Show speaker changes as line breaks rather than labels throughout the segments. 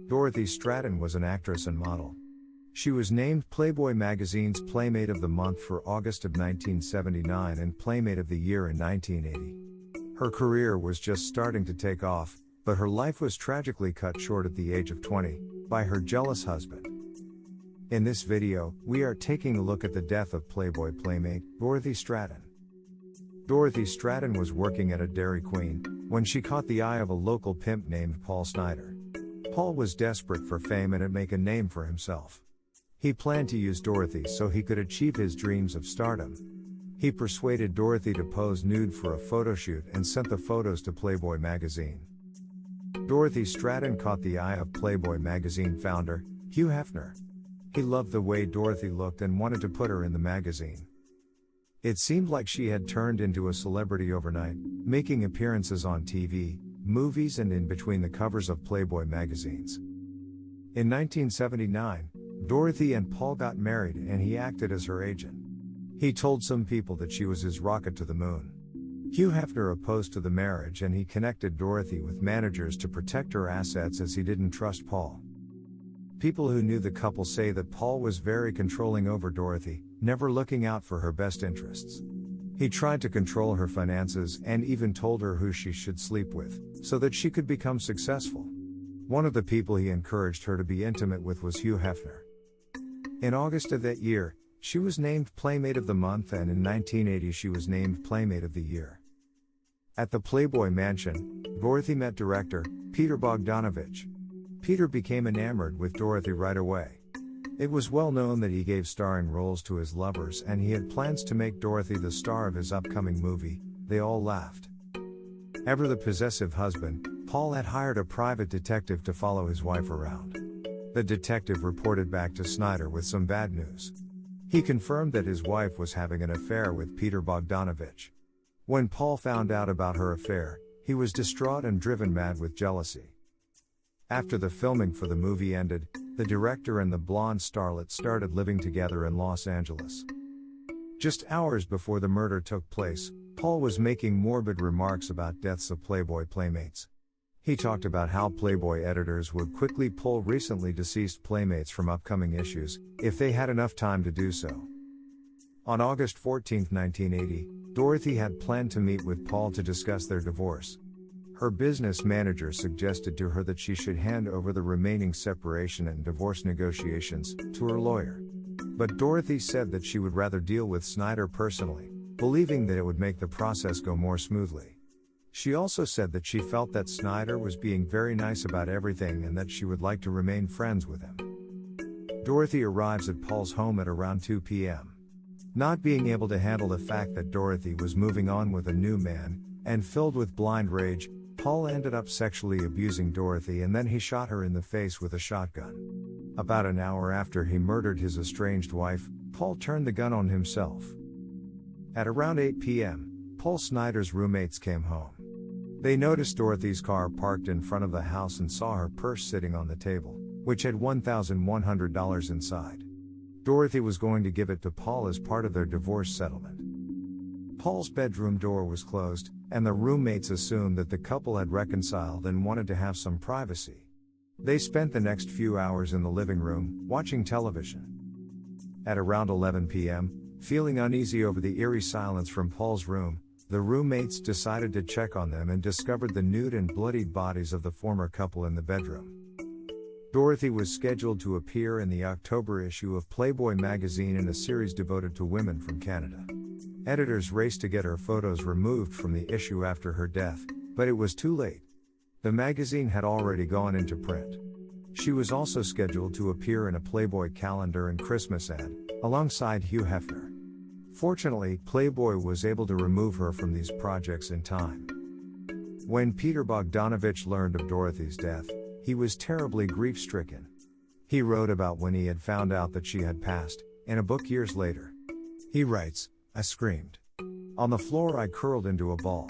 Dorothy Stratten was an actress and model. She was named Playboy magazine's Playmate of the Month for August of 1979 and Playmate of the Year in 1980. Her career was just starting to take off, but her life was tragically cut short at the age of 20 by her jealous husband. In this video, we are taking a look at the death of Playboy Playmate, Dorothy Stratten. Dorothy Stratten was working at a Dairy Queen when she caught the eye of a local pimp named Paul Snyder. Paul was desperate for fame and to make a name for himself. He planned to use Dorothy so he could achieve his dreams of stardom. He persuaded Dorothy to pose nude for a photo shoot and sent the photos to Playboy magazine. Dorothy Stratten caught the eye of Playboy magazine founder, Hugh Hefner. He loved the way Dorothy looked and wanted to put her in the magazine. It seemed like she had turned into a celebrity overnight, making appearances on TV, movies and in between the covers of Playboy magazines. In 1979, Dorothy and Paul got married and he acted as her agent. He told some people that she was his rocket to the moon. Hugh Hefner opposed to the marriage and he connected Dorothy with managers to protect her assets as he didn't trust Paul. People who knew the couple say that Paul was very controlling over Dorothy, never looking out for her best interests. He tried to control her finances and even told her who she should sleep with, so that she could become successful. One of the people he encouraged her to be intimate with was Hugh Hefner. In August of that year, she was named Playmate of the Month and in 1980 she was named Playmate of the Year. At the Playboy Mansion, Dorothy met director, Peter Bogdanovich. Peter became enamored with Dorothy right away. It was well known that he gave starring roles to his lovers and he had plans to make Dorothy the star of his upcoming movie. They all laughed. Ever the possessive husband, Paul had hired a private detective to follow his wife around. The detective reported back to Snyder with some bad news. He confirmed that his wife was having an affair with Peter Bogdanovich. When Paul found out about her affair, he was distraught and driven mad with jealousy. After the filming for the movie ended, the director and the blonde starlet started living together in Los Angeles. Just hours before the murder took place, Paul was making morbid remarks about deaths of Playboy Playmates. He talked about how Playboy editors would quickly pull recently deceased Playmates from upcoming issues, if they had enough time to do so. On August 14, 1980, Dorothy had planned to meet with Paul to discuss their divorce. Her business manager suggested to her that she should hand over the remaining separation and divorce negotiations to her lawyer. But Dorothy said that she would rather deal with Snyder personally, believing that it would make the process go more smoothly. She also said that she felt that Snyder was being very nice about everything and that she would like to remain friends with him. Dorothy arrives at Paul's home at around 2 p.m. Not being able to handle the fact that Dorothy was moving on with a new man, and filled with blind rage, Paul ended up sexually abusing Dorothy and then he shot her in the face with a shotgun. About an hour after he murdered his estranged wife, Paul turned the gun on himself. At around 8 p.m., Paul Snyder's roommates came home. They noticed Dorothy's car parked in front of the house and saw her purse sitting on the table, which had $1,100 inside. Dorothy was going to give it to Paul as part of their divorce settlement. Paul's bedroom door was closed, and the roommates assumed that the couple had reconciled and wanted to have some privacy. They spent the next few hours in the living room, watching television. At around 11 p.m., feeling uneasy over the eerie silence from Paul's room, the roommates decided to check on them and discovered the nude and bloodied bodies of the former couple in the bedroom. Dorothy was scheduled to appear in the October issue of Playboy magazine in a series devoted to women from Canada. Editors raced to get her photos removed from the issue after her death, but it was too late. The magazine had already gone into print. She was also scheduled to appear in a Playboy calendar and Christmas ad, alongside Hugh Hefner. Fortunately, Playboy was able to remove her from these projects in time. When Peter Bogdanovich learned of Dorothy's death, he was terribly grief-stricken. He wrote about when he had found out that she had passed, in a book years later. He writes, "I screamed. On the floor I curled into a ball."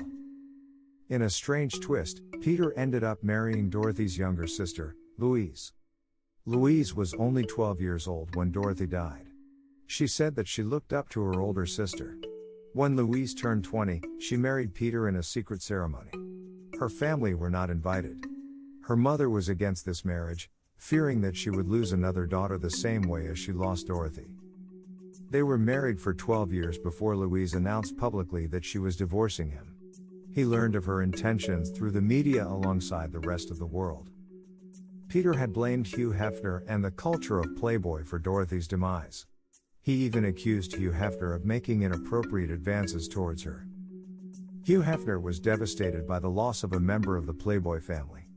In a strange twist, Peter ended up marrying Dorothy's younger sister, Louise. Louise was only 12 years old when Dorothy died. She said that she looked up to her older sister. When Louise turned 20, she married Peter in a secret ceremony. Her family were not invited. Her mother was against this marriage, fearing that she would lose another daughter the same way as she lost Dorothy. They were married for 12 years before Louise announced publicly that she was divorcing him. He learned of her intentions through the media alongside the rest of the world. Peter had blamed Hugh Hefner and the culture of Playboy for Dorothy's demise. He even accused Hugh Hefner of making inappropriate advances towards her. Hugh Hefner was devastated by the loss of a member of the Playboy family.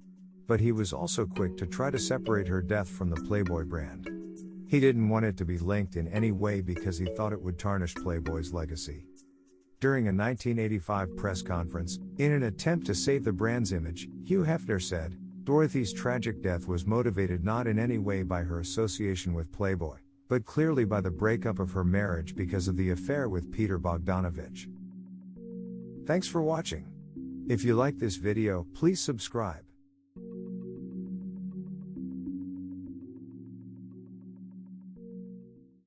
But he was also quick to try to separate her death from the Playboy brand. He didn't want it to be linked in any way because he thought it would tarnish Playboy's legacy. During a 1985 press conference, in an attempt to save the brand's image, Hugh Hefner said, "Dorothy's tragic death was motivated not in any way by her association with Playboy, but clearly by the breakup of her marriage because of the affair with Peter Bogdanovich." Thanks for watching. If you like this video, please subscribe.